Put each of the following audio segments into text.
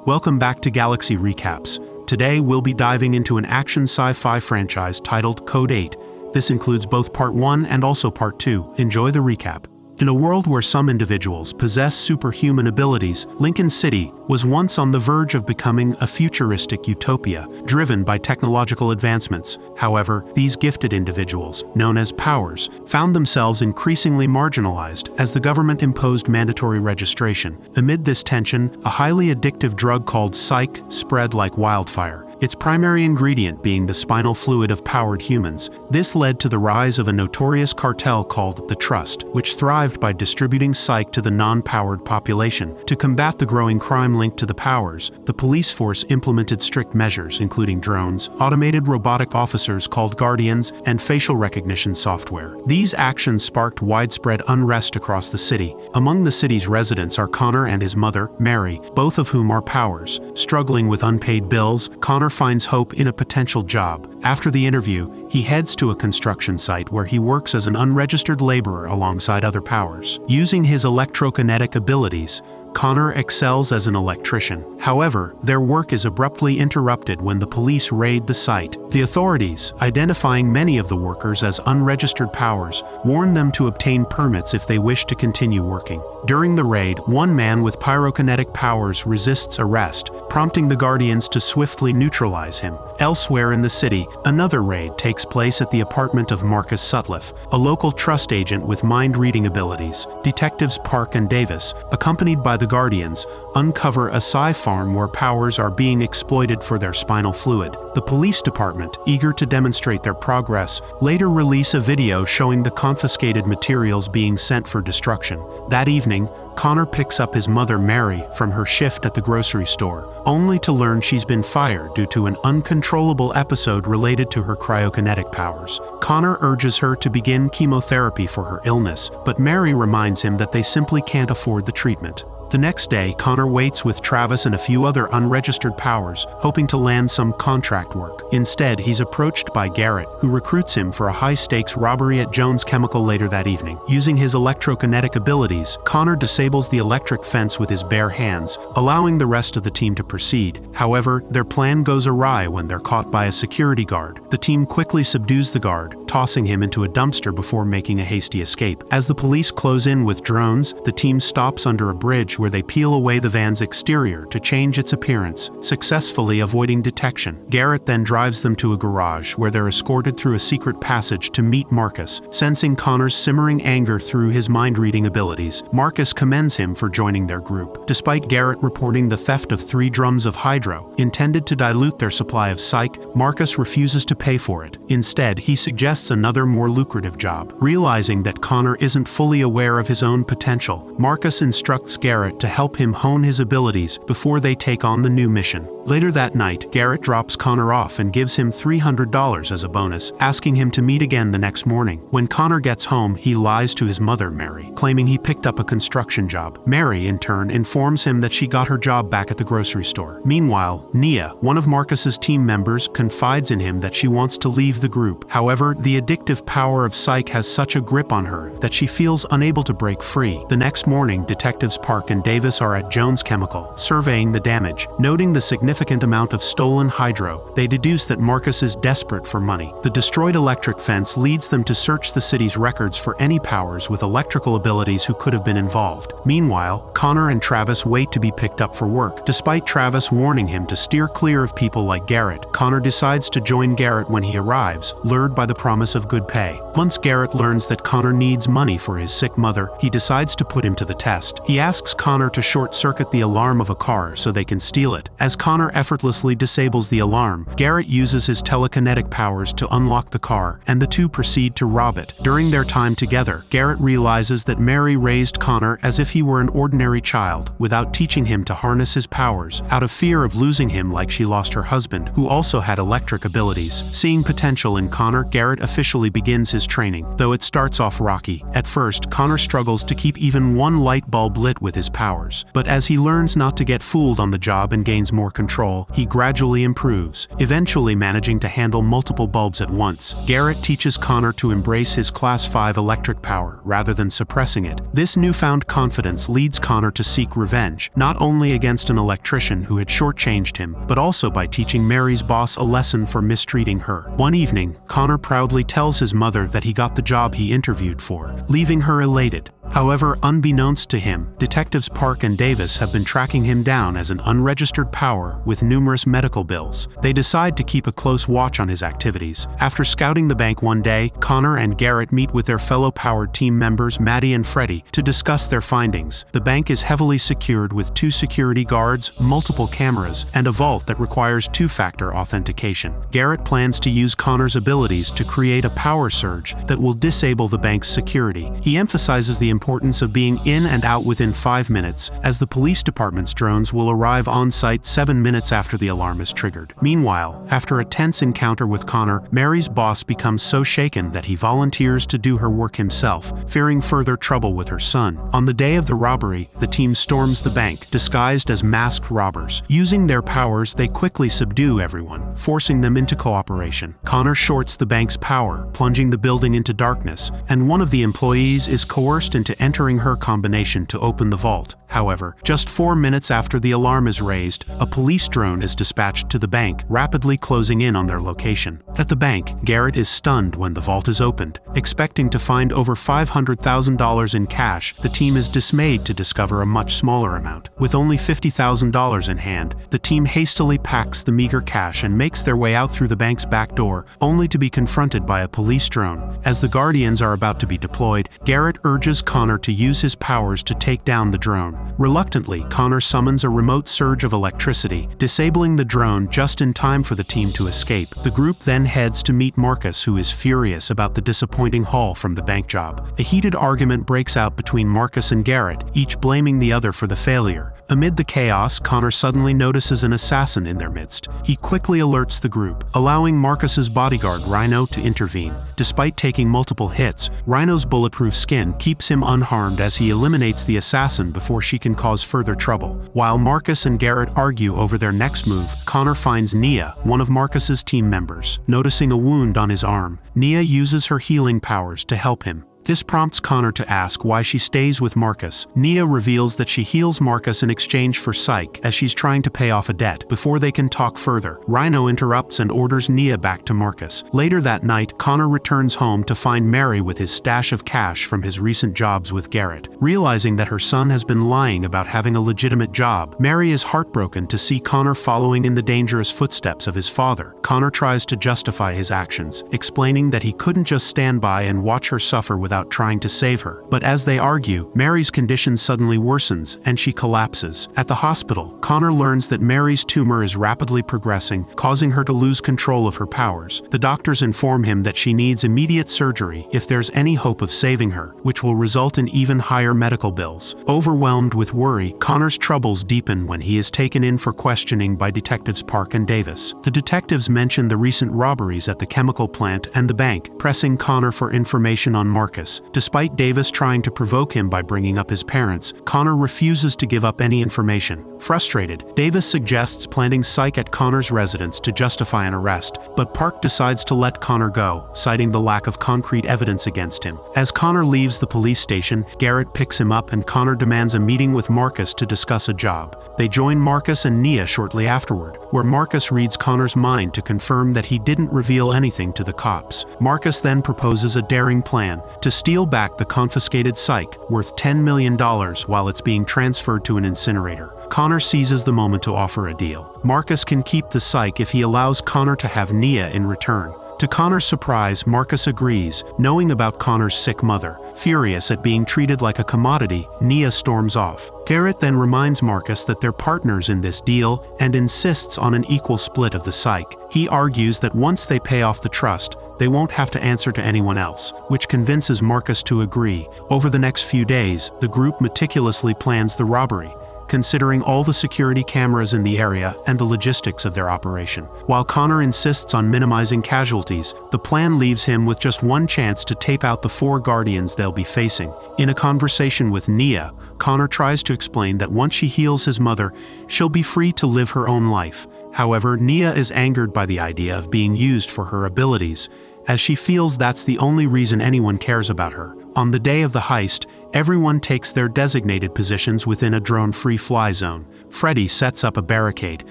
Welcome back to Galaxy Recaps. Today we'll be diving into an action sci-fi franchise titled Code 8. This includes both Part 1 and also Part 2. Enjoy the recap. In a world where some individuals possess superhuman abilities, Lincoln City was once on the verge of becoming a futuristic utopia, driven by technological advancements. However, these gifted individuals, known as powers, found themselves increasingly marginalized as the government imposed mandatory registration. Amid this tension, a highly addictive drug called psych spread like wildfire, its primary ingredient being the spinal fluid of powered humans. This led to the rise of a notorious cartel called the Trust, which thrived by distributing psych to the non-powered population. To combat the growing crime linked to the powers, the police force implemented strict measures including drones, automated robotic officers called guardians, and facial recognition software. These actions sparked widespread unrest across the city. Among the city's residents are Connor and his mother, Mary, both of whom are powers. Struggling with unpaid bills, Connor finds hope in a potential job. After the interview, he heads to a construction site where he works as an unregistered laborer alongside other powers. Using his electrokinetic abilities, Connor excels as an electrician. However, their work is abruptly interrupted when the police raid the site. The authorities, identifying many of the workers as unregistered powers, warn them to obtain permits if they wish to continue working. During the raid, one man with pyrokinetic powers resists arrest, prompting the Guardians to swiftly neutralize him. Elsewhere in the city, another raid takes place at the apartment of Marcus Sutliff, a local trust agent with mind-reading abilities. Detectives Park and Davis, accompanied by the Guardians, uncover a farm where powers are being exploited for their spinal fluid. The police department, eager to demonstrate their progress, later release a video showing the confiscated materials being sent for destruction. That evening, Connor picks up his mother Mary from her shift at the grocery store, only to learn she's been fired due to an uncontrollable episode related to her cryokinetic powers. Connor urges her to begin chemotherapy for her illness, but Mary reminds him that they simply can't afford the treatment. The next day, Connor waits with Travis and a few other unregistered powers, hoping to land some contract work. Instead, he's approached by Garrett, who recruits him for a high-stakes robbery at Jones Chemical later that evening. Using his electrokinetic abilities, Connor disables the electric fence with his bare hands, allowing the rest of the team to proceed. However, their plan goes awry when they're caught by a security guard. The team quickly subdues the guard, tossing him into a dumpster before making a hasty escape. As the police close in with drones, the team stops under a bridge where they peel away the van's exterior to change its appearance, successfully avoiding detection. Garrett then drives them to a garage where they're escorted through a secret passage to meet Marcus. Sensing Connor's simmering anger through his mind-reading abilities, Marcus commends him for joining their group. Despite Garrett reporting the theft of 3 drums of hydro, intended to dilute their supply of psych, Marcus refuses to pay for it. Instead, he suggests another more lucrative job. Realizing that Connor isn't fully aware of his own potential, Marcus instructs Garrett to help him hone his abilities before they take on the new mission. Later that night, Garrett drops Connor off and gives him $300 as a bonus, asking him to meet again the next morning. When Connor gets home, he lies to his mother, Mary, claiming he picked up a construction job. Mary, in turn, informs him that she got her job back at the grocery store. Meanwhile, Nia, one of Marcus's team members, confides in him that she wants to leave the group. However, the addictive power of psych has such a grip on her that she feels unable to break free. The next morning, detectives Park and Davis are at Jones Chemical, surveying the damage. Noting the significant amount of stolen hydro, they deduce that Marcus is desperate for money. The destroyed electric fence leads them to search the city's records for any powers with electrical abilities who could have been involved. Meanwhile, Connor and Travis wait to be picked up for work. Despite Travis warning him to steer clear of people like Garrett, Connor decides to join Garrett when he arrives, lured by the promise of good pay. Once Garrett learns that Connor needs money for his sick mother, he decides to put him to the test. He asks Connor to short-circuit the alarm of a car so they can steal it. As Connor effortlessly disables the alarm, Garrett uses his telekinetic powers to unlock the car, and the two proceed to rob it. During their time together, Garrett realizes that Mary raised Connor as if he were an ordinary child, without teaching him to harness his powers. Out of fear of of losing him like she lost her husband, who also had electric abilities. Seeing potential in Connor, Garrett officially begins his training, though it starts off rocky. At first, Connor struggles to keep even one light bulb lit with his powers, but as he learns not to get fooled on the job and gains more control, he gradually improves, eventually managing to handle multiple bulbs at once. Garrett teaches Connor to embrace his Class 5 electric power rather than suppressing it. This newfound confidence leads Connor to seek revenge, not only against an electrician who had shortchanged him, but also by teaching Mary's boss a lesson for mistreating her. One evening, Connor proudly tells his mother that he got the job he interviewed for, leaving her elated. However, unbeknownst to him, detectives Park and Davis have been tracking him down as an unregistered power with numerous medical bills. They decide to keep a close watch on his activities. After scouting the bank one day, Connor and Garrett meet with their fellow powered team members Maddie and Freddie to discuss their findings. The bank is heavily secured with 2 security guards, multiple cameras, and a vault that requires 2-factor authentication. Garrett plans to use Connor's abilities to create a power surge that will disable the bank's security. He emphasizes the importance of being in and out within 5 minutes, as the police department's drones will arrive on site 7 minutes after the alarm is triggered. Meanwhile, after a tense encounter with Connor, Mary's boss becomes so shaken that he volunteers to do her work himself, fearing further trouble with her son. On the day of the robbery, the team storms the bank, disguised as masked robbers. Using their powers, they quickly subdue everyone, forcing them into cooperation. Connor shorts the bank's power, plunging the building into darkness, and one of the employees is coerced into entering her combination to open the vault. However, just 4 minutes after the alarm is raised, a police drone is dispatched to the bank, rapidly closing in on their location. At the bank, Garrett is stunned when the vault is opened. Expecting to find over $500,000 in cash, the team is dismayed to discover a much smaller amount. With only $50,000 in hand, the team hastily packs the meager cash and makes their way out through the bank's back door, only to be confronted by a police drone. As the Guardians are about to be deployed, Garrett urges Connor to use his powers to take down the drone. Reluctantly, Connor summons a remote surge of electricity, disabling the drone just in time for the team to escape. The group then heads to meet Marcus, who is furious about the disappointing haul from the bank job. A heated argument breaks out between Marcus and Garrett, each blaming the other for the failure. Amid the chaos, Connor suddenly notices an assassin in their midst. He quickly alerts the group, allowing Marcus's bodyguard Rhino to intervene. Despite taking multiple hits, Rhino's bulletproof skin keeps him unharmed as he eliminates the assassin before she can cause further trouble. While Marcus and Garrett argue over their next move, Connor finds Nia, one of Marcus's team members. Noticing a wound on his arm, Nia uses her healing powers to help him. This prompts Connor to ask why she stays with Marcus. Nia reveals that she heals Marcus in exchange for Psyche, as she's trying to pay off a debt. Before they can talk further, Rhino interrupts and orders Nia back to Marcus. Later that night, Connor returns home to find Mary with his stash of cash from his recent jobs with Garrett. Realizing that her son has been lying about having a legitimate job, Mary is heartbroken to see Connor following in the dangerous footsteps of his father. Connor tries to justify his actions, explaining that he couldn't just stand by and watch her suffer without trying to save her. But as they argue, Mary's condition suddenly worsens and she collapses. At the hospital, Connor learns that Mary's tumor is rapidly progressing, causing her to lose control of her powers. The doctors inform him that she needs immediate surgery if there's any hope of saving her, which will result in even higher medical bills. Overwhelmed with worry, Connor's troubles deepen when he is taken in for questioning by detectives Park and Davis. The detectives mention the recent robberies at the chemical plant and the bank, pressing Connor for information on Marcus. Despite Davis trying to provoke him by bringing up his parents, Connor refuses to give up any information. Frustrated, Davis suggests planting Psyche at Connor's residence to justify an arrest, but Park decides to let Connor go, citing the lack of concrete evidence against him. As Connor leaves the police station, Garrett picks him up and Connor demands a meeting with Marcus to discuss a job. They join Marcus and Nia shortly afterward, where Marcus reads Connor's mind to confirm that he didn't reveal anything to the cops. Marcus then proposes a daring plan to steal back the confiscated Psyche, worth $10 million, while it's being transferred to an incinerator. Connor seizes the moment to offer a deal. Marcus can keep the Psyche if he allows Connor to have Nia in return. To Connor's surprise, Marcus agrees, knowing about Connor's sick mother. Furious at being treated like a commodity, Nia storms off. Garrett then reminds Marcus that they're partners in this deal and insists on an equal split of the Psyche. He argues that once they pay off the trust, they won't have to answer to anyone else, which convinces Marcus to agree. Over the next few days, the group meticulously plans the robbery, considering all the security cameras in the area and the logistics of their operation. While Connor insists on minimizing casualties, the plan leaves him with just one chance to tape out the 4 guardians they'll be facing. In a conversation with Nia, Connor tries to explain that once she heals his mother, she'll be free to live her own life. However, Nia is angered by the idea of being used for her abilities, as she feels that's the only reason anyone cares about her. On the day of the heist, everyone takes their designated positions within a drone-free fly zone. Freddy sets up a barricade,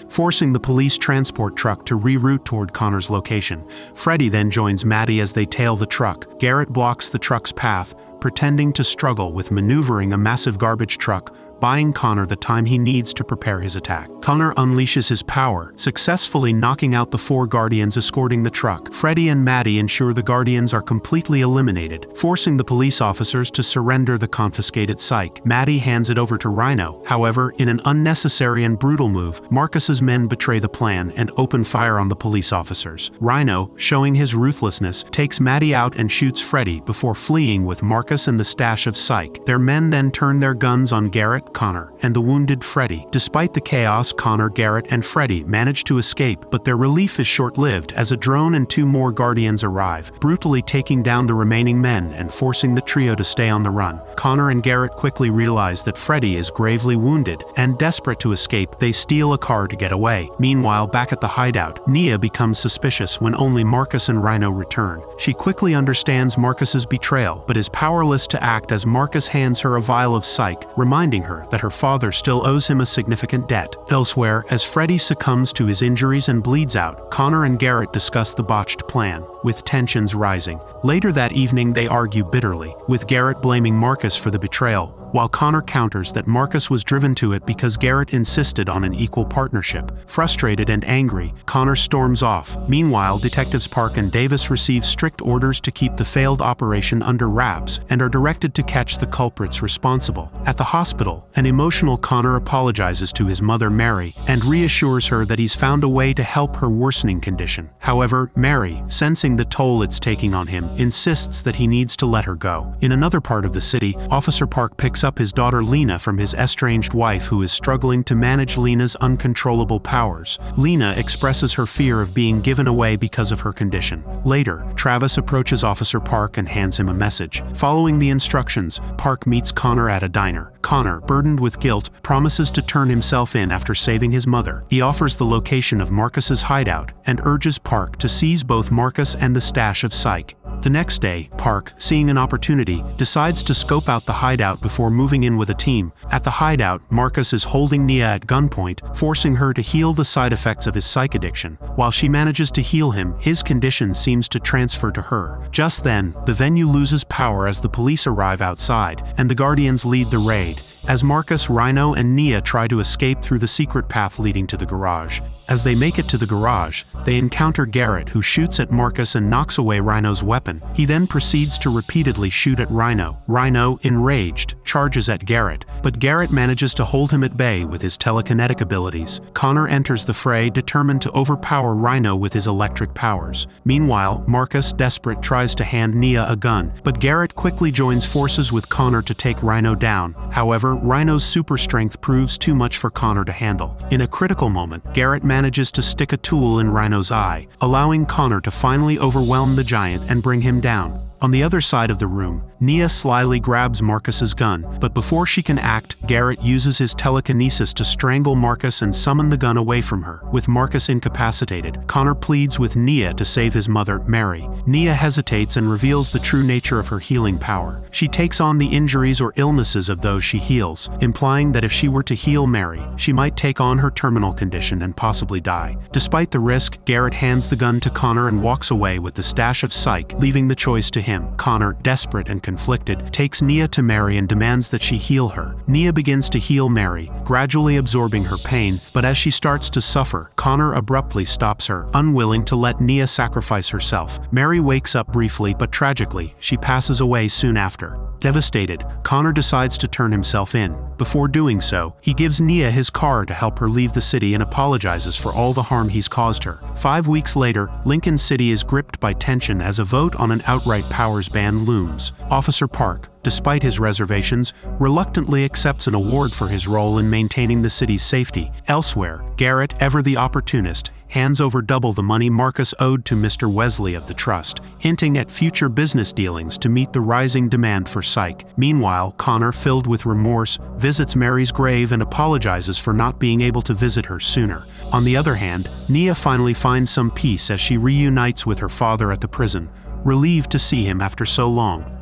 forcing the police transport truck to reroute toward Connor's location. Freddy then joins Maddie as they tail the truck. Garrett blocks the truck's path, pretending to struggle with maneuvering a massive garbage truck, buying Connor the time he needs to prepare his attack. Connor unleashes his power, successfully knocking out the 4 guardians escorting the truck. Freddy and Maddie ensure the guardians are completely eliminated, forcing the police officers to surrender the confiscated psych. Maddie hands it over to Rhino. However, in an unnecessary and brutal move, Marcus's men betray the plan and open fire on the police officers. Rhino, showing his ruthlessness, takes Maddie out and shoots Freddy before fleeing with Marcus and the stash of psych. Their men then turn their guns on Garrett, Connor, and the wounded Freddy. Despite the chaos, Connor, Garrett, and Freddy manage to escape, but their relief is short-lived as a drone and 2 more guardians arrive, brutally taking down the remaining men and forcing the trio to stay on the run. Connor and Garrett quickly realize that Freddy is gravely wounded, and desperate to escape, they steal a car to get away. Meanwhile, back at the hideout, Nia becomes suspicious when only Marcus and Rhino return. She quickly understands Marcus's betrayal, but is powerless to act as Marcus hands her a vial of psych, reminding her that her father still owes him a significant debt. Elsewhere, as Freddy succumbs to his injuries and bleeds out, Connor and Garrett discuss the botched plan, with tensions rising. Later that evening, they argue bitterly, with Garrett blaming Marcus for the betrayal, while Connor counters that Marcus was driven to it because Garrett insisted on an equal partnership. Frustrated and angry, Connor storms off. Meanwhile, Detectives Park and Davis receive strict orders to keep the failed operation under wraps and are directed to catch the culprits responsible. At the hospital, an emotional Connor apologizes to his mother Mary and reassures her that he's found a way to help her worsening condition. However, Mary, sensing the toll it's taking on him, insists that he needs to let her go. In another part of the city, Officer Park picks up his daughter Lena from his estranged wife who is struggling to manage Lena's uncontrollable powers. Lena expresses her fear of being given away because of her condition. Later, Travis approaches Officer Park and hands him a message. Following the instructions, Park meets Connor at a diner. Connor, burdened with guilt, promises to turn himself in after saving his mother. He offers the location of Marcus's hideout and urges Park to seize both Marcus and the stash of psych. The next day, Park, seeing an opportunity, decides to scope out the hideout before moving in with a team. At the hideout, Marcus is holding Nia at gunpoint, forcing her to heal the side effects of his psych addiction. While she manages to heal him, his condition seems to transfer to her. Just then, the venue loses power as the police arrive outside, and the Guardians lead the raid, as Marcus, Rhino, and Nia try to escape through the secret path leading to the garage. As they make it to the garage, they encounter Garrett, who shoots at Marcus and knocks away Rhino's weapon. He then proceeds to repeatedly shoot at Rhino. Rhino, enraged, charges at Garrett, but Garrett manages to hold him at bay with his telekinetic abilities. Connor enters the fray, determined to overpower Rhino with his electric powers. Meanwhile, Marcus, desperate, tries to hand Nia a gun, but Garrett quickly joins forces with Connor to take Rhino down. However, Rhino's super strength proves too much for Connor to handle. In a critical moment, Garrett manages to stick a tool in Rhino's eye, allowing Connor to finally overwhelm the giant and bring him down. On the other side of the room, Nia slyly grabs Marcus's gun, but before she can act, Garrett uses his telekinesis to strangle Marcus and summon the gun away from her. With Marcus incapacitated, Connor pleads with Nia to save his mother, Mary. Nia hesitates and reveals the true nature of her healing power. She takes on the injuries or illnesses of those she heals, implying that if she were to heal Mary, she might take on her terminal condition and possibly die. Despite the risk, Garrett hands the gun to Connor and walks away with the stash of psych, leaving the choice to him. Connor, desperate and conflicted, takes Nia to Mary and demands that she heal her. Nia begins to heal Mary, gradually absorbing her pain, but as she starts to suffer, Connor abruptly stops her, unwilling to let Nia sacrifice herself. Mary wakes up briefly, but tragically, she passes away soon after. Devastated, Connor decides to turn himself in, Before doing so, he gives Nia his car to help her leave the city and apologizes for all the harm he's caused her. 5 weeks later, Lincoln City is gripped by tension as a vote on an outright powers ban looms. Officer Park, despite his reservations, reluctantly accepts an award for his role in maintaining the city's safety. Elsewhere, Garrett, ever the opportunist, hands over double the money Marcus owed to Mr. Wesley of the Trust, hinting at future business dealings to meet the rising demand for psych. Meanwhile, Connor, filled with remorse, visits Mary's grave and apologizes for not being able to visit her sooner. On the other hand, Nia finally finds some peace as she reunites with her father at the prison, relieved to see him after so long.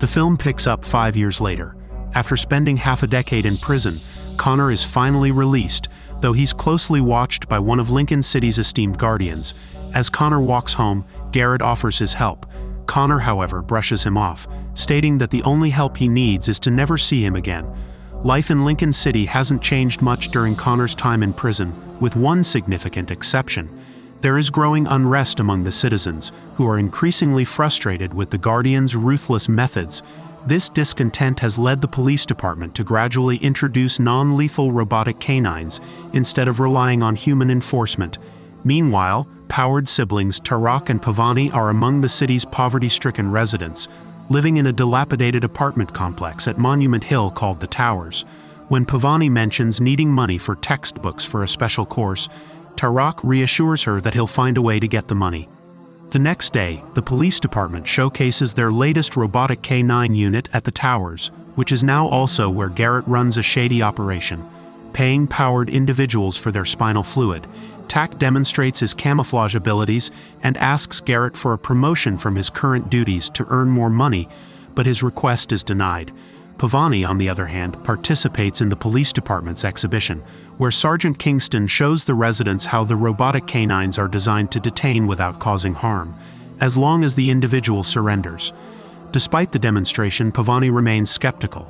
The film picks up 5 years later. After spending half a decade in prison, Connor is finally released, though he's closely watched by one of Lincoln City's esteemed guardians. As Connor walks home, Garrett offers his help. Connor, however, brushes him off, stating that the only help he needs is to never see him again. Life in Lincoln City hasn't changed much during Connor's time in prison, with one significant exception. There is growing unrest among the citizens, who are increasingly frustrated with the Guardian's ruthless methods. This discontent has led the police department to gradually introduce non-lethal robotic canines instead of relying on human enforcement. Meanwhile, powered siblings Tarak and Pavani are among the city's poverty-stricken residents, living in a dilapidated apartment complex at Monument Hill called the Towers. When Pavani mentions needing money for textbooks for a special course, Tarak reassures her that he'll find a way to get the money. The next day, the police department showcases their latest robotic K9 unit at the Towers, which is now also where Garrett runs a shady operation, paying powered individuals for their spinal fluid. Tak demonstrates his camouflage abilities and asks Garrett for a promotion from his current duties to earn more money, but his request is denied. Pavani, on the other hand, participates in the police department's exhibition, where Sergeant Kingston shows the residents how the robotic canines are designed to detain without causing harm, as long as the individual surrenders. Despite the demonstration, Pavani remains skeptical.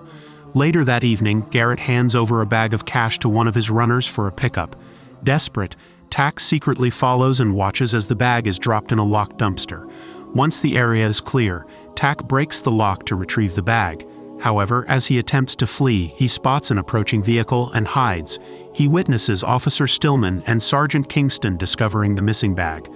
Later that evening, Garrett hands over a bag of cash to one of his runners for a pickup. Desperate, Tak secretly follows and watches as the bag is dropped in a locked dumpster. Once the area is clear, Tak breaks the lock to retrieve the bag. However, as he attempts to flee, he spots an approaching vehicle and hides. He witnesses Officer Stillman and Sergeant Kingston discovering the missing bag.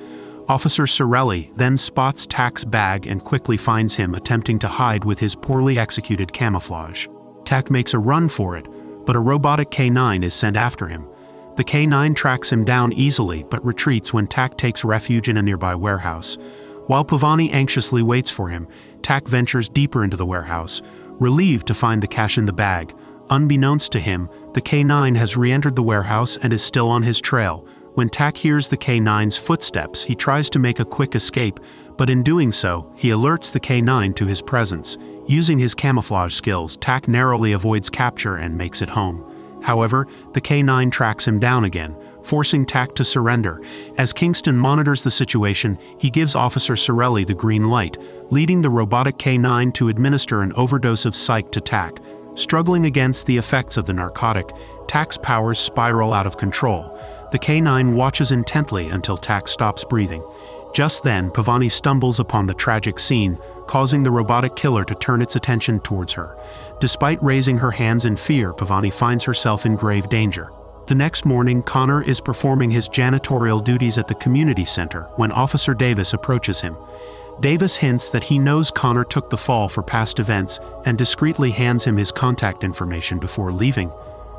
Officer Sorelli then spots Tak's bag and quickly finds him attempting to hide with his poorly executed camouflage. Tak makes a run for it, but a robotic K9 is sent after him. The K9 tracks him down easily but retreats when Tak takes refuge in a nearby warehouse. While Pavani anxiously waits for him, Tak ventures deeper into the warehouse, relieved to find the cash in the bag. Unbeknownst to him, the K9 has re-entered the warehouse and is still on his trail. When Tak hears the K9's footsteps, he tries to make a quick escape, but in doing so, he alerts the K9 to his presence. Using his camouflage skills, Tak narrowly avoids capture and makes it home. However, the K9 tracks him down again, forcing Tak to surrender. As Kingston monitors the situation, he gives Officer Sorelli the green light, leading the robotic K9 to administer an overdose of psych to Tak. Struggling against the effects of the narcotic, Tak's powers spiral out of control. The K9 watches intently until Tak stops breathing. Just then, Pavani stumbles upon the tragic scene, causing the robotic killer to turn its attention towards her. Despite raising her hands in fear, Pavani finds herself in grave danger. The next morning, Connor is performing his janitorial duties at the community center when Officer Davis approaches him. Davis hints that he knows Connor took the fall for past events and discreetly hands him his contact information before leaving.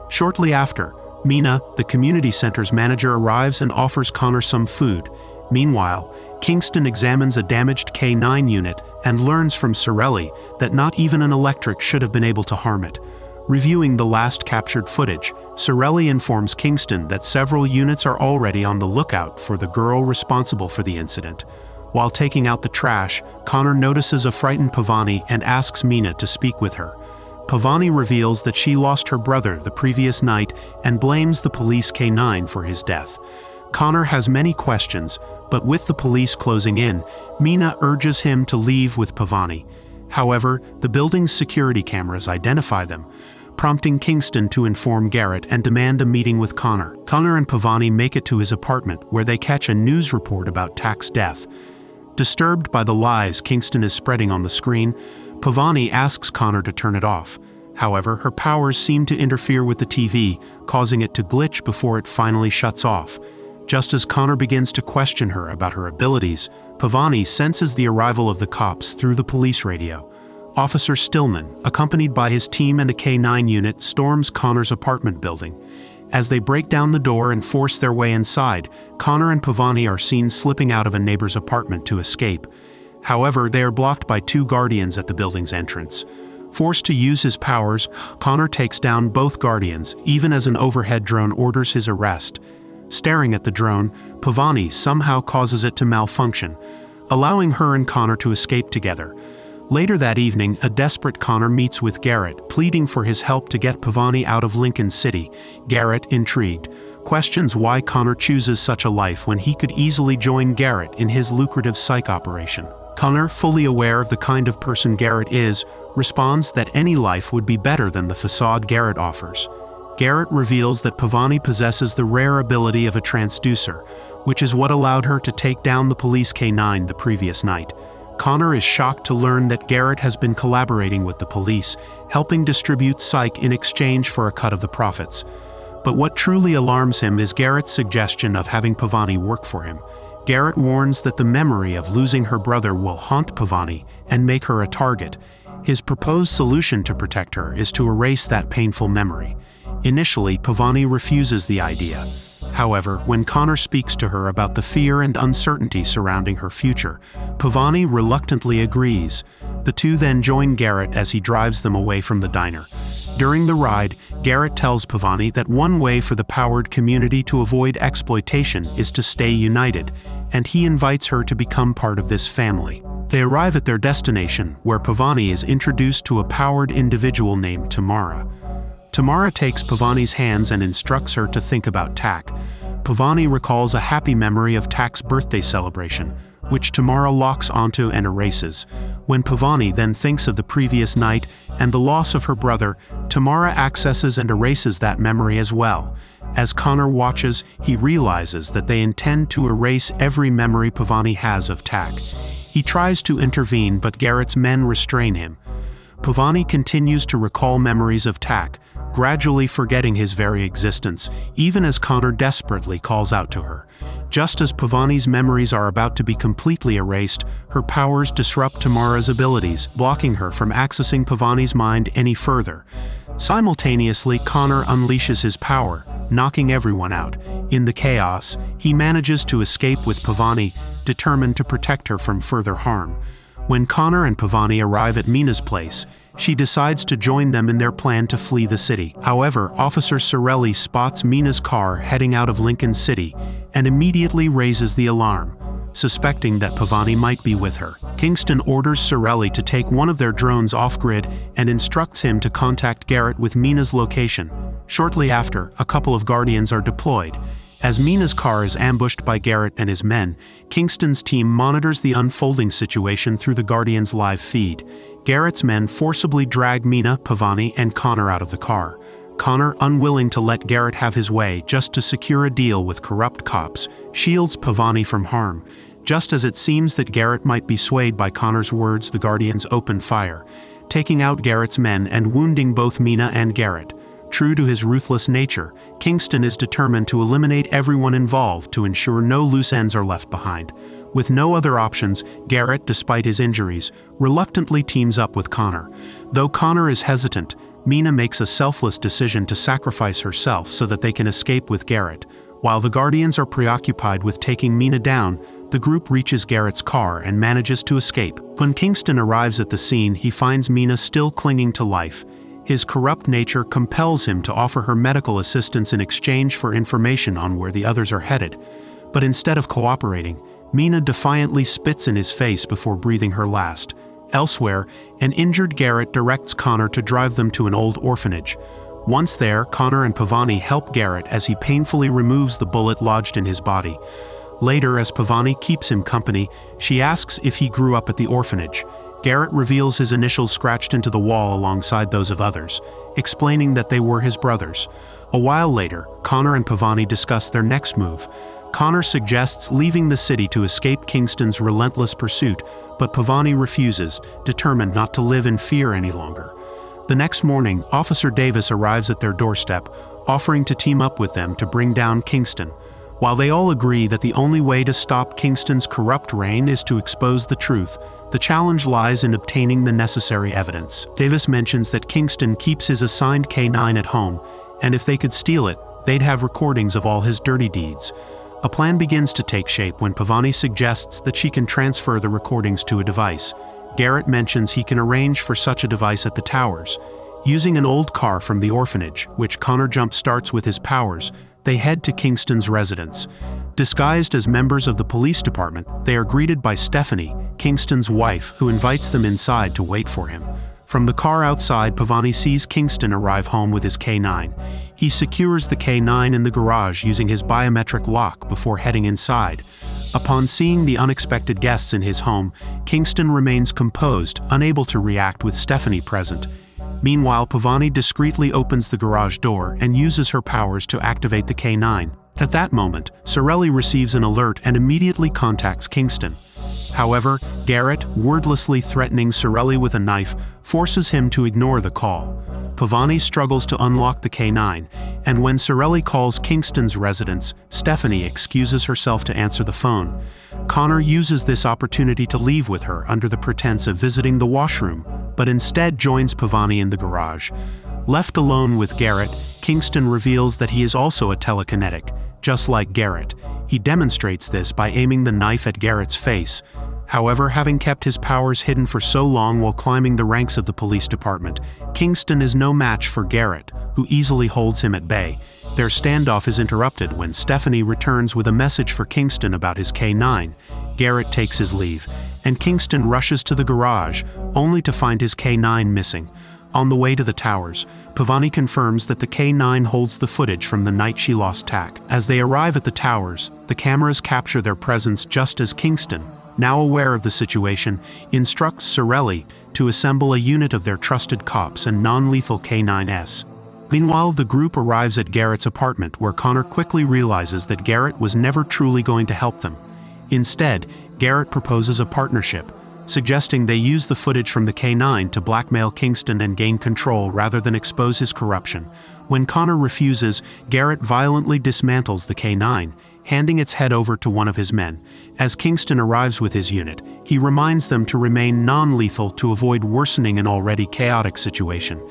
Shortly after, Mina, the community center's manager, arrives and offers Connor some food. Meanwhile, Kingston examines a damaged K9 unit and learns from Sorelli that not even an electric should have been able to harm it. Reviewing the last captured footage, Sorelli informs Kingston that several units are already on the lookout for the girl responsible for the incident. While taking out the trash, Connor notices a frightened Pavani and asks Mina to speak with her. Pavani reveals that she lost her brother the previous night and blames the police K9 for his death. Connor has many questions, but with the police closing in, Mina urges him to leave with Pavani. However, the building's security cameras identify them, prompting Kingston to inform Garrett and demand a meeting with Connor. Connor and Pavani make it to his apartment, where they catch a news report about Tak's death. Disturbed by the lies Kingston is spreading on the screen, Pavani asks Connor to turn it off. However, her powers seem to interfere with the TV, causing it to glitch before it finally shuts off. Just as Connor begins to question her about her abilities, Pavani senses the arrival of the cops through the police radio. Officer Stillman, accompanied by his team and a K-9 unit, storms Connor's apartment building. As they break down the door and force their way inside, Connor and Pavani are seen slipping out of a neighbor's apartment to escape. However, they are blocked by two guardians at the building's entrance. Forced to use his powers, Connor takes down both guardians, even as an overhead drone orders his arrest. Staring at the drone, Pavani somehow causes it to malfunction, allowing her and Connor to escape together. Later that evening, a desperate Connor meets with Garrett, pleading for his help to get Pavani out of Lincoln City. Garrett, intrigued, questions why Connor chooses such a life when he could easily join Garrett in his lucrative psych operation. Connor, fully aware of the kind of person Garrett is, responds that any life would be better than the facade Garrett offers. Garrett reveals that Pavani possesses the rare ability of a transducer, which is what allowed her to take down the police K-9 the previous night. Connor is shocked to learn that Garrett has been collaborating with the police, helping distribute psych in exchange for a cut of the profits. But what truly alarms him is Garrett's suggestion of having Pavani work for him. Garrett warns that the memory of losing her brother will haunt Pavani and make her a target. His proposed solution to protect her is to erase that painful memory. Initially, Pavani refuses the idea. However, when Connor speaks to her about the fear and uncertainty surrounding her future, Pavani reluctantly agrees. The two then join Garrett as he drives them away from the diner. During the ride, Garrett tells Pavani that one way for the powered community to avoid exploitation is to stay united, and he invites her to become part of this family. They arrive at their destination, where Pavani is introduced to a powered individual named Tamara. Tamara takes Pavani's hands and instructs her to think about Tak. Pavani recalls a happy memory of Tak's birthday celebration, which Tamara locks onto and erases. When Pavani then thinks of the previous night and the loss of her brother, Tamara accesses and erases that memory as well. As Connor watches, he realizes that they intend to erase every memory Pavani has of Tak. He tries to intervene, but Garrett's men restrain him. Pavani continues to recall memories of Tak, gradually forgetting his very existence, even as Connor desperately calls out to her. Just as Pavani's memories are about to be completely erased, her powers disrupt Tamara's abilities, blocking her from accessing Pavani's mind any further. Simultaneously, Connor unleashes his power, knocking everyone out. In the chaos, he manages to escape with Pavani, determined to protect her from further harm. When Connor and Pavani arrive at Mina's place, she decides to join them in their plan to flee the city. However, Officer Sorelli spots Mina's car heading out of Lincoln City and immediately raises the alarm, suspecting that Pavani might be with her. Kingston orders Sorelli to take one of their drones off-grid and instructs him to contact Garrett with Mina's location. Shortly after, a couple of Guardians are deployed. As Mina's car is ambushed by Garrett and his men, Kingston's team monitors the unfolding situation through the Guardians' live feed. Garrett's men forcibly drag Mina, Pavani, and Connor out of the car. Connor, unwilling to let Garrett have his way just to secure a deal with corrupt cops, shields Pavani from harm. Just as it seems that Garrett might be swayed by Connor's words, the Guardians open fire, taking out Garrett's men and wounding both Mina and Garrett. True to his ruthless nature, Kingston is determined to eliminate everyone involved to ensure no loose ends are left behind. With no other options, Garrett, despite his injuries, reluctantly teams up with Connor. Though Connor is hesitant, Mina makes a selfless decision to sacrifice herself so that they can escape with Garrett. While the Guardians are preoccupied with taking Mina down, the group reaches Garrett's car and manages to escape. When Kingston arrives at the scene, he finds Mina still clinging to life. His corrupt nature compels him to offer her medical assistance in exchange for information on where the others are headed. But instead of cooperating, Mina defiantly spits in his face before breathing her last. Elsewhere, an injured Garrett directs Connor to drive them to an old orphanage. Once there, Connor and Pavani help Garrett as he painfully removes the bullet lodged in his body. Later, as Pavani keeps him company, she asks if he grew up at the orphanage. Garrett reveals his initials scratched into the wall alongside those of others, explaining that they were his brothers. A while later, Connor and Pavani discuss their next move. Connor suggests leaving the city to escape Kingston's relentless pursuit, but Pavani refuses, determined not to live in fear any longer. The next morning, Officer Davis arrives at their doorstep, offering to team up with them to bring down Kingston. While they all agree that the only way to stop Kingston's corrupt reign is to expose the truth, the challenge lies in obtaining the necessary evidence. Davis mentions that Kingston keeps his assigned K9 at home, and if they could steal it, they'd have recordings of all his dirty deeds. A plan begins to take shape when Pavani suggests that she can transfer the recordings to a device. Garrett mentions he can arrange for such a device at the towers. Using an old car from the orphanage, which Connor jump-starts with his powers, they head to Kingston's residence. Disguised as members of the police department, they are greeted by Stephanie, Kingston's wife, who invites them inside to wait for him. From the car outside, Pavani sees Kingston arrive home with his K9. He secures the K9 in the garage using his biometric lock before heading inside. Upon seeing the unexpected guests in his home, Kingston remains composed, unable to react with Stephanie present. Meanwhile, Pavani discreetly opens the garage door and uses her powers to activate the K9. At that moment, Sorelli receives an alert and immediately contacts Kingston. However, Garrett, wordlessly threatening Sorelli with a knife, forces him to ignore the call. Pavani struggles to unlock the K9, and when Sorelli calls Kingston's residence, Stephanie excuses herself to answer the phone. Connor uses this opportunity to leave with her under the pretense of visiting the washroom, but instead joins Pavani in the garage. Left alone with Garrett, Kingston reveals that he is also a telekinetic, just like Garrett. He demonstrates this by aiming the knife at Garrett's face. However, having kept his powers hidden for so long while climbing the ranks of the police department, Kingston is no match for Garrett, who easily holds him at bay. Their standoff is interrupted when Stephanie returns with a message for Kingston about his K9. Garrett takes his leave, and Kingston rushes to the garage, only to find his K9 missing. On the way to the towers, Pavani confirms that the K9 holds the footage from the night she lost tack. As they arrive at the towers, the cameras capture their presence just as Kingston, now aware of the situation, instructs Sorelli to assemble a unit of their trusted cops and non-lethal K9s. Meanwhile, the group arrives at Garrett's apartment, where Connor quickly realizes that Garrett was never truly going to help them. Instead, Garrett proposes a partnership, suggesting they use the footage from the K9 to blackmail Kingston and gain control rather than expose his corruption. When Connor refuses, Garrett violently dismantles the K9, handing its head over to one of his men. As Kingston arrives with his unit, he reminds them to remain non-lethal to avoid worsening an already chaotic situation.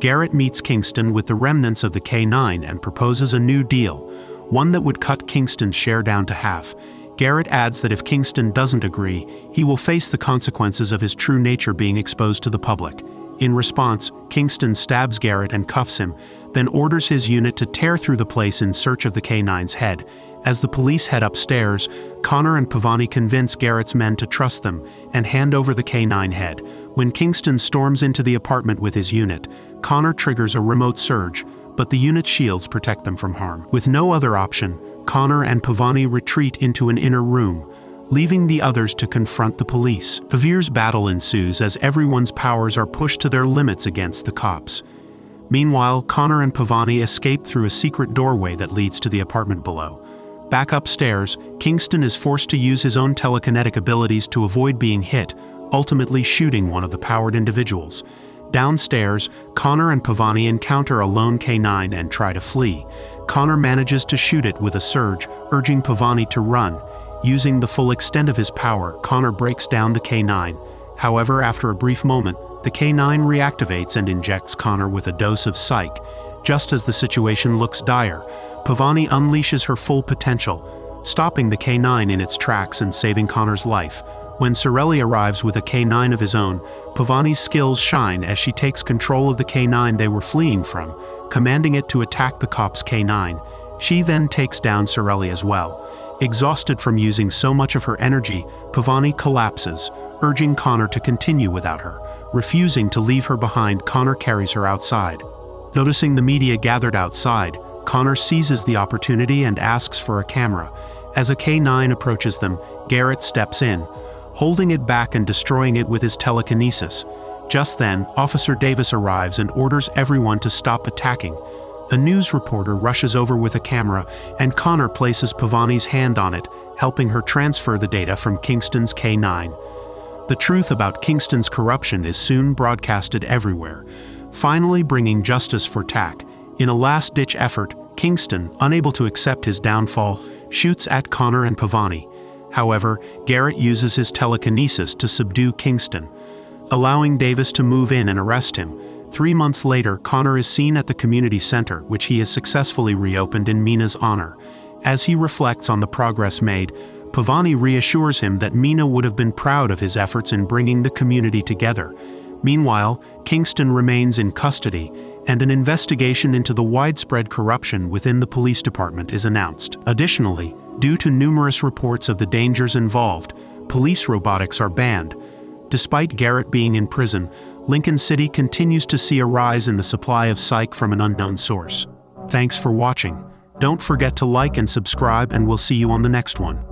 Garrett meets Kingston with the remnants of the K9 and proposes a new deal, one that would cut Kingston's share down to half. Garrett adds that if Kingston doesn't agree, he will face the consequences of his true nature being exposed to the public. In response, Kingston stabs Garrett and cuffs him, then orders his unit to tear through the place in search of the K9's head. As the police head upstairs, Connor and Pavani convince Garrett's men to trust them and hand over the K9 head. When Kingston storms into the apartment with his unit, Connor triggers a remote surge, but the unit's shields protect them from harm. With no other option, Connor and Pavani retreat into an inner room, leaving the others to confront the police. A fierce battle ensues as everyone's powers are pushed to their limits against the cops. Meanwhile, Connor and Pavani escape through a secret doorway that leads to the apartment below. Back upstairs, Kingston is forced to use his own telekinetic abilities to avoid being hit, ultimately shooting one of the powered individuals. Downstairs, Connor and Pavani encounter a lone K9 and try to flee. Connor manages to shoot it with a surge, urging Pavani to run. Using the full extent of his power, Connor breaks down the K9. However, after a brief moment, the K9 reactivates and injects Connor with a dose of psych. Just as the situation looks dire, Pavani unleashes her full potential, stopping the K9 in its tracks and saving Connor's life. When Sorelli arrives with a K9 of his own, Pavani's skills shine as she takes control of the K9 they were fleeing from, commanding it to attack the cop's K9. She then takes down Sorelli as well. Exhausted from using so much of her energy, Pavani collapses, urging Connor to continue without her. Refusing to leave her behind, Connor carries her outside. Noticing the media gathered outside, Connor seizes the opportunity and asks for a camera. As a K9 approaches them, Garrett steps in, holding it back and destroying it with his telekinesis. Just then, Officer Davis arrives and orders everyone to stop attacking. A news reporter rushes over with a camera, and Connor places Pavani's hand on it, helping her transfer the data from Kingston's K9. The truth about Kingston's corruption is soon broadcasted everywhere. finally bringing justice for Tack. In a last-ditch effort, Kingston, unable to accept his downfall, shoots at Connor and Pavani. However, Garrett uses his telekinesis to subdue Kingston, allowing Davis to move in and arrest him. 3 months later, Connor is seen at the community center, which he has successfully reopened in Mina's honor. As he reflects on the progress made, Pavani reassures him that Mina would have been proud of his efforts in bringing the community together. Meanwhile, Kingston remains in custody, and an investigation into the widespread corruption within the police department is announced. Additionally, due to numerous reports of the dangers involved, police robotics are banned. Despite Garrett being in prison, Lincoln City continues to see a rise in the supply of psych from an unknown source. Thanks for watching. Don't forget to like and subscribe, and we'll see you on the next one.